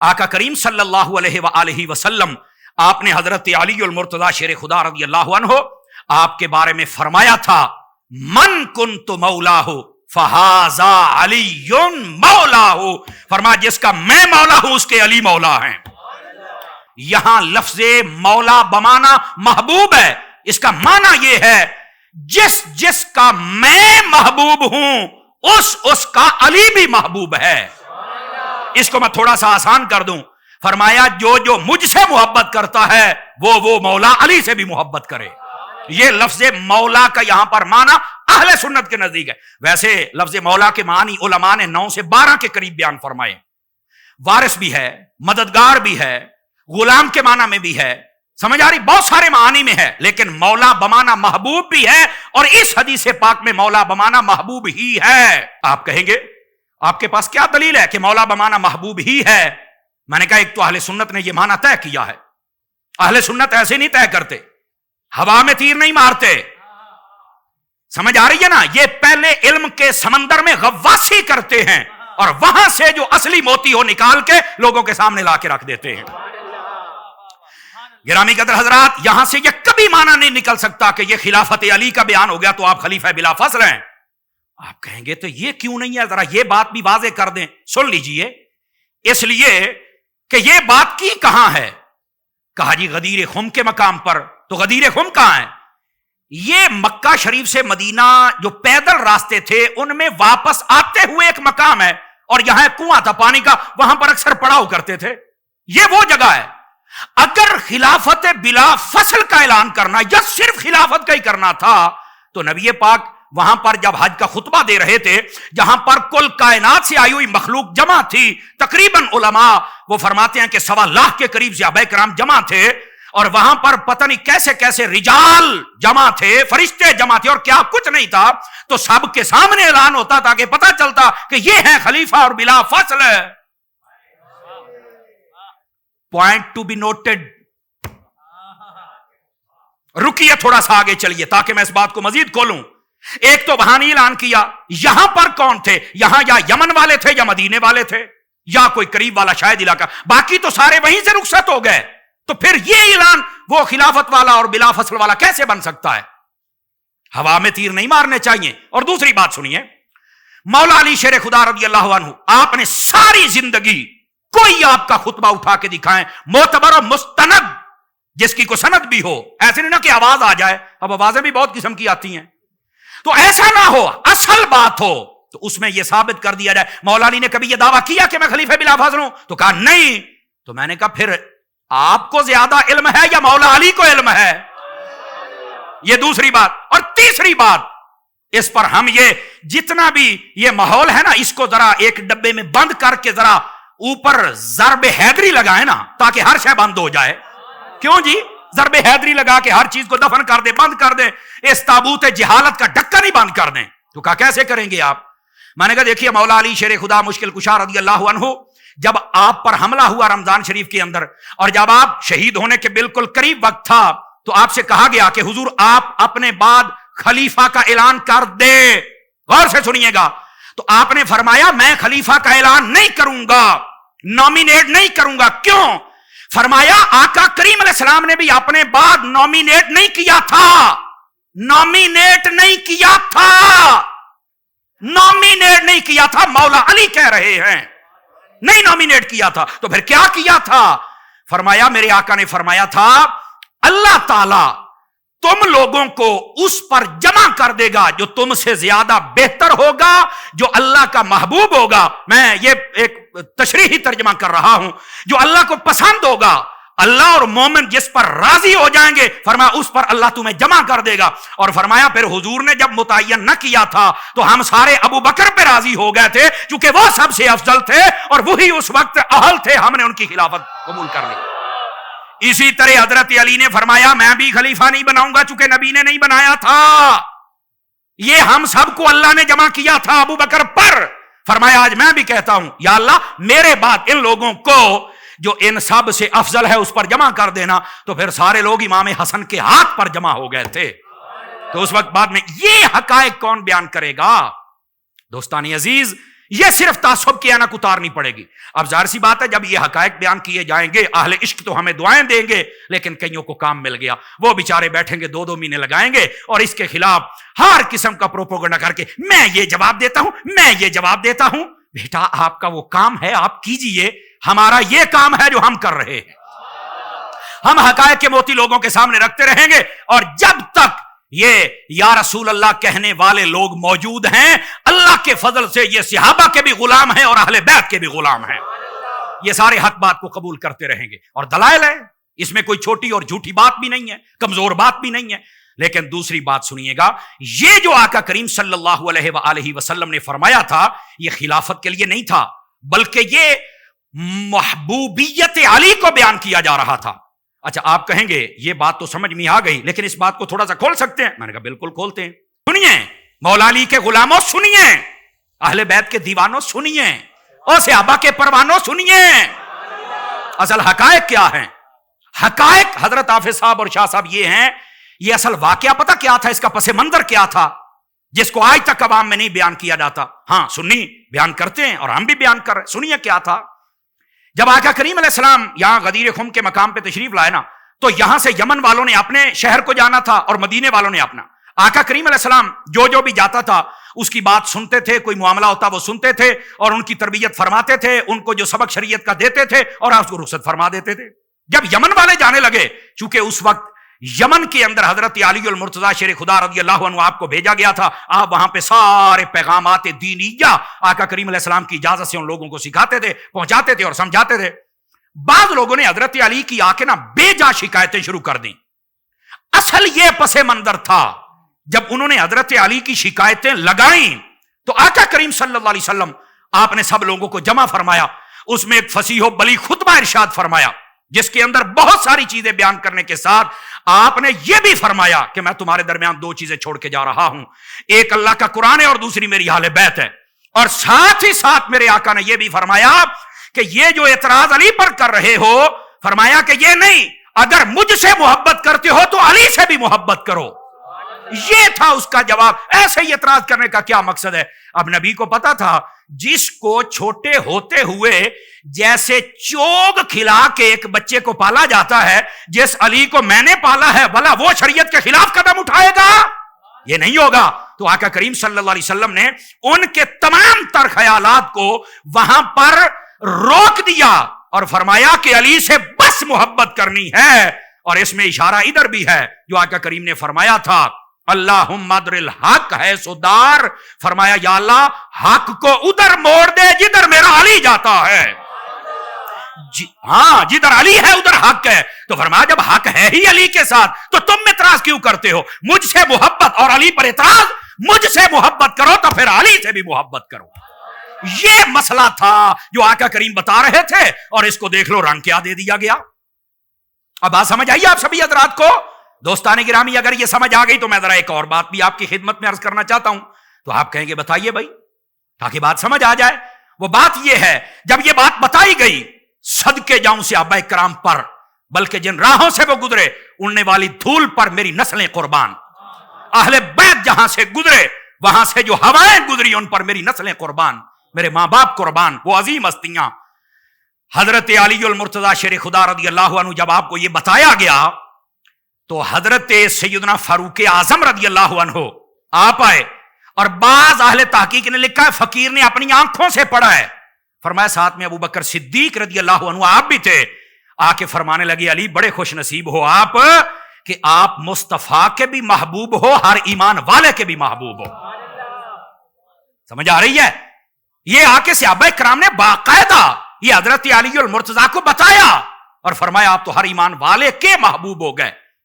आका करीम सल्लल्लाहु अलैहि वसल्लम आपने हजरत अली मुर्तजा शेर खुदा रज़ी अल्लाहु अन्हु आपके बारे में फरमाया था, मन कुन्तु मौलाहु फहाजा अलीयुन मौलाहु, फरमाया जिसका मैं मौला हूं उसके अली मौला हैं। यहां लफ्ज़े मौला बमाना महबूब है, इसका माना यह है जिसका मैं महबूब हूं उसका अली भी महबूब है। इसको मैं थोड़ा सा आसान कर दूं, फरमाया जो मुझसे मोहब्बत करता है वो मौला अली से भी मोहब्बत करे। ये लफ्ज़े मौला का यहां पर माना अहले सुन्नत के नजदीक है। वैसे लफ्ज़े मौला के मानी उलमा ने 9 से 12 के करीब बयान फरमाए। वारिस भी है, मददगार भी है, गुलाम के माना में भी है, समझ आ रही, बहुत सारे मानी में है, लेकिन मौला बमाना महबूब भी है। और इस हदीस पाक में मौला बमाना महबूब ही है। आप कहेंगे आपके पास क्या दलील है कि मौला बमाना महबूब ही है? मैंने कहा एक तो अहले सुन्नत ने यह माना तय किया है। अहले सुन्नत ऐसे नहीं तय करते, हवा में तीर नहीं मारते, समझ आ रही है ना। ये पहले इल्म के समंदर में गव्वासी करते हैं और वहां से जो असली मोती हो निकाल के लोगों के सामने ला के रख देते हैं। गिरामी कदर हजरात, यहां से यह कभी माना नहीं निकल सकता कि यह खिलाफत अली का बयान हो गया तो आप खलीफा बिला फस्ल हैं। आप कहेंगे तो यह क्यों नहीं है, जरा यह बात भी वाजे कर दें, सुन लीजिए। इसलिए कि यह बात की कहां है, कहा जी गदीर खुम के मकाम पर। तो गदीर खुम कहां है? ये मक्का शरीफ से मदीना जो पैदल रास्ते थे उनमें वापस आते हुए एक मकाम है, और यहां कुआं था पानी का, वहां पर अक्सर पड़ाव करते थे। यह वो जगह है। अगर खिलाफत बिला फसल का ऐलान करना या सिर्फ खिलाफत का ही करना था तो नबी पाक वहां पर जब हज का खुतबा दे रहे थे, जहां पर कुल कायनात से आई हुई मखलूक जमा थी, तकरीबन उलमा वो फरमाते हैं कि 1.25 लाख के करीब सहाबा किराम जमा थे, और वहां पर पता नहीं कैसे कैसे रिजाल जमा थे, फरिश्ते जमा थे, और क्या कुछ नहीं था। तो सबके सामने ऐलान होता था कि पता चलता कि ये है खलीफा और बिला फसल है। Point to be noted. रुकिए, थोड़ा सा आगे चलिए ताकि मैं इस बात को मजीद खोलूं। एक तो वहां नहीं ऐलान किया, यहां पर कौन थे? यहां या यमन वाले थे या मदीने वाले थे या कोई करीब वाला शायद इलाका, बाकी तो सारे वहीं से रुखसत हो गए। तो फिर यह ऐलान वो खिलाफत वाला और बिला फसल वाला कैसे बन सकता है? हवा में तीर नहीं मारने चाहिए। और दूसरी बात सुनिए, मौला अली शेर खुदा रज़ी अल्लाहु अन्हु, आपने सारी जिंदगी कोई आपका खुतबा उठा के दिखाएं मोतबर और मुस्तनद, जिसकी को सनद भी हो, ऐसे नहीं ना कि आवाज आ जाए। अब आवाजें भी बहुत किस्म की आती हैं, तो ऐसा ना हो, असल बात हो तो उसमें यह साबित कर दिया जाए। मौला अली ने कभी यह दावा किया कि मैं खलीफा बिला फजल हूं? तो कहा नहीं। तो मैंने कहा फिर आपको ज्यादा इल्म है या मौला अली को इल्म है? यह दूसरी बात। और तीसरी बात, इस पर हम ये जितना भी ये माहौल है ना, इसको जरा एक डब्बे में बंद करके जरा ऊपर ज़रब हैदरी लगाए ना, ताकि हर शय बंद हो जाए। क्यों जी? ज़रब हैदरी लगा के हर चीज को दफन कर दे, बंद कर दे, इस ताबूत जहालत का ढक्कन ही बंद कर दें। तो कहा कैसे करेंगे आप? मैंने कहा देखिए, मौला अली शेर खुदा मुश्किल कुशा रज़ी अल्लाहु अन्हु, जब आप पर हमला हुआ रमजान शरीफ के अंदर, और जब आप शहीद होने के बिल्कुल करीब वक्त था, तो आपसे कहा गया कि हुजूर आप अपने बाद खलीफा का ऐलान कर दे। गौर से सुनिएगा। तो आपने फरमाया मैं खलीफा का ऐलान नहीं करूंगा, नॉमिनेट नहीं करूंगा। क्यों? फरमाया आका करीम अलैहिस्सलाम ने भी अपने बाद नॉमिनेट नहीं किया था, नॉमिनेट नहीं किया था, नॉमिनेट नहीं किया था। मौला अली कह रहे हैं नहीं नॉमिनेट किया था। तो फिर क्या किया था? फरमाया मेरे आका ने फरमाया था अल्लाह ताला तुम लोगों को उस पर जमा कर देगा जो तुमसे ज्यादा बेहतर होगा, जो अल्लाह का महबूब होगा। मैं ये एक तशरीही तर्जमा कर रहा हूं, जो अल्लाह को पसंद होगा, अल्लाह और मोमिन जिस पर राजी हो जाएंगे, फरमाया उस पर अल्लाह तुम्हें जमा कर देगा। और फरमाया फिर हुजूर ने जब मुतय्यन न किया था तो हम सारे अबू बकर पे राजी हो गए थे, क्योंकि वो सबसे अफजल थे और वही उस वक्त अहल थे, हमने उनकी खिलाफत कबूल कर ली। इसी तरह हजरत अली ने फरमाया मैं भी खलीफा नहीं बनाऊंगा, चूंकि नबी ने नहीं बनाया था, ये हम सबको अल्लाह ने जमा किया था अबू बकर पर। फरमाया आज मैं भी कहता हूं या अल्लाह मेरे बाद इन लोगों को जो इन सब से अफजल है उस पर जमा कर देना। तो फिर सारे लोग इमाम हसन के हाथ पर जमा हो गए थे। तो उस वक्त बाद में ये हकायक कौन बयान करेगा? दोस्तानी अजीज, یہ صرف تعصب کی اینک اتارنی پڑے گی. اب ظاہر سی بات ہے جب یہ حقائق بیان کیے جائیں گے اہل عشق تو ہمیں دعائیں دیں گے، لیکن کئیوں کو کام مل گیا، وہ بیچارے بیٹھیں گے 2 مہینے لگائیں گے اور اس کے خلاف ہر قسم کا پروپیگنڈا کر کے میں یہ جواب دیتا ہوں، میں یہ جواب دیتا ہوں. بیٹا آپ کا وہ کام ہے، آپ کیجئے، ہمارا یہ کام ہے جو ہم کر رہے ہیں. ہم حقائق کے موتی لوگوں کے سامنے رکھتے رہیں گے، اور جب تک یہ یا رسول اللہ کہنے والے لوگ موجود ہیں اللہ کے فضل سے یہ صحابہ کے بھی غلام ہیں اور اہل بیت کے بھی غلام ہیں. یہ سارے حق بات کو قبول کرتے رہیں گے، اور دلائل ہے اس میں کوئی چھوٹی اور جھوٹی بات بھی نہیں ہے، کمزور بات بھی نہیں ہے. لیکن دوسری بات سنیے گا، یہ جو آقا کریم صلی اللہ علیہ وآلہ وسلم نے فرمایا تھا یہ خلافت کے لیے نہیں تھا، بلکہ یہ محبوبیت علی کو بیان کیا جا رہا تھا. اچھا آپ کہیں گے یہ بات تو سمجھ میں آ گئی، لیکن اس بات کو تھوڑا سا کھول سکتے ہیں؟ میں نے کہا بالکل کھولتے ہیں. سنیے مولا علی کے غلاموں، سنیے اہل بیت کے دیوانوں، سنیے اور صحابہ کے پروانوں، سنیے اصل حقائق کیا ہیں. حقائق حضرت حافظ صاحب اور شاہ صاحب یہ ہیں، یہ اصل واقعہ پتہ کیا تھا، اس کا پس منظر کیا تھا جس کو آج تک عوام میں نہیں بیان کیا جاتا. ہاں سنی بیان کرتے ہیں اور ہم بھی بیان کر رہے ہیں. سنیے کیا تھا. جب آقا کریم علیہ السلام یہاں غدیر خم کے مقام پہ تشریف لائے نا، تو یہاں سے یمن والوں نے اپنے شہر کو جانا تھا اور مدینے والوں نے اپنا. آقا کریم علیہ السلام جو بھی جاتا تھا اس کی بات سنتے تھے، کوئی معاملہ ہوتا وہ سنتے تھے اور ان کی تربیت فرماتے تھے، ان کو جو سبق شریعت کا دیتے تھے اور آپ کو رخصت فرما دیتے تھے. جب یمن والے جانے لگے، چونکہ اس وقت یمن کے اندر حضرت علی المرتضیٰ شیر خدا رضی اللہ عنہ آپ کو بھیجا گیا تھا، آپ وہاں پہ سارے پیغامات دینیہ آقا کریم علیہ السلام کی اجازت سے ان لوگوں کو سکھاتے تھے، پہنچاتے تھے اور سمجھاتے تھے. بعض لوگوں نے حضرت علی کی آ کے نا بے جا شکایتیں شروع کر دیں. اصل یہ پس منظر تھا، جب انہوں نے حضرت علی کی شکایتیں لگائیں تو آقا کریم صلی اللہ علیہ وسلم آپ نے سب لوگوں کو جمع فرمایا، اس میں ایک فصیح و بلیغ خطبہ ارشاد فرمایا جس کے اندر بہت ساری چیزیں بیان کرنے کے ساتھ آپ نے یہ بھی فرمایا کہ میں تمہارے درمیان 2 چیزیں چھوڑ کے جا رہا ہوں، ایک اللہ کا قرآن ہے اور دوسری میری اہل بیت ہے. اور ساتھ ہی ساتھ میرے آقا نے یہ بھی فرمایا کہ یہ جو اعتراض علی پر کر رہے ہو، فرمایا کہ یہ نہیں، اگر مجھ سے محبت کرتے ہو تو علی سے بھی محبت کرو. یہ تھا اس کا جواب. ایسے ہی اعتراض کرنے کا کیا مقصد ہے؟ اب نبی کو پتا تھا جس کو چھوٹے ہوتے ہوئے جیسے چوگ کھلا کے ایک بچے کو پالا جاتا ہے، جس علی کو میں نے پالا ہے بھلا وہ شریعت کے خلاف قدم اٹھائے گا؟ یہ نہیں ہوگا. تو آقا کریم صلی اللہ علیہ وسلم نے ان کے تمام تر خیالات کو وہاں پر روک دیا اور فرمایا کہ علی سے بس محبت کرنی ہے. اور اس میں اشارہ ادھر بھی ہے جو آقا کریم نے فرمایا تھا اللہم ادر الحق ہے سدار، فرمایا یا اللہ حق کو ادھر موڑ دے جدھر میرا علی جاتا ہے. ہاں جدھر علی ہے ادھر حق ہے. تو فرمایا جب حق ہے ہی علی کے ساتھ تو تم اعتراض کیوں کرتے ہو؟ مجھ سے محبت اور علی پر اعتراض. مجھ سے محبت کرو تو پھر علی سے بھی محبت کرو. یہ مسئلہ تھا جو آقا کریم بتا رہے تھے، اور اس کو دیکھ لو رنگ کیا دے دیا گیا. اب بات سمجھ آئیے آپ سبھی حضرات کو؟ دوستان گرامی اگر یہ سمجھ آ گئی تو میں ذرا ایک اور بات بھی آپ کی خدمت میں عرض کرنا چاہتا ہوں. تو آپ کہیں گے بتائیے بھائی، تاکہ بات سمجھ آ جائے. وہ بات یہ ہے جب یہ بات بتائی گئی، صدقے جاؤں صحابہ کرام پر، بلکہ جن راہوں سے وہ گزرے اڑنے والی دھول پر میری نسلیں قربان. اہل بیت جہاں سے گزرے وہاں سے جو ہوائیں گزری ان پر میری نسلیں قربان، میرے ماں باپ قربان. وہ عظیم ہستیاں حضرت علی المرتضیٰ شیر خدا رضی اللہ عنہ جب آپ کو یہ بتایا گیا تو حضرت سیدنا فاروق اعظم رضی اللہ عنہ آپ آئے، اور بعض اہل تحقیق نے لکھا ہے فقیر نے اپنی آنکھوں سے پڑھا ہے. فرمایا ساتھ میں ابو بکر صدیق رضی اللہ عنہ آپ بھی تھے. آ کے فرمانے لگے علی بڑے خوش نصیب ہو آپ کہ آپ مصطفیٰ کے بھی محبوب ہو، ہر ایمان والے کے بھی محبوب ہو. سمجھ آ رہی ہے؟ یہ آ کے صحابہ کرام نے باقاعدہ یہ حضرت علی المرتضیٰ کو بتایا اور فرمایا آپ تو ہر ایمان والے کے محبوب ہو گئے.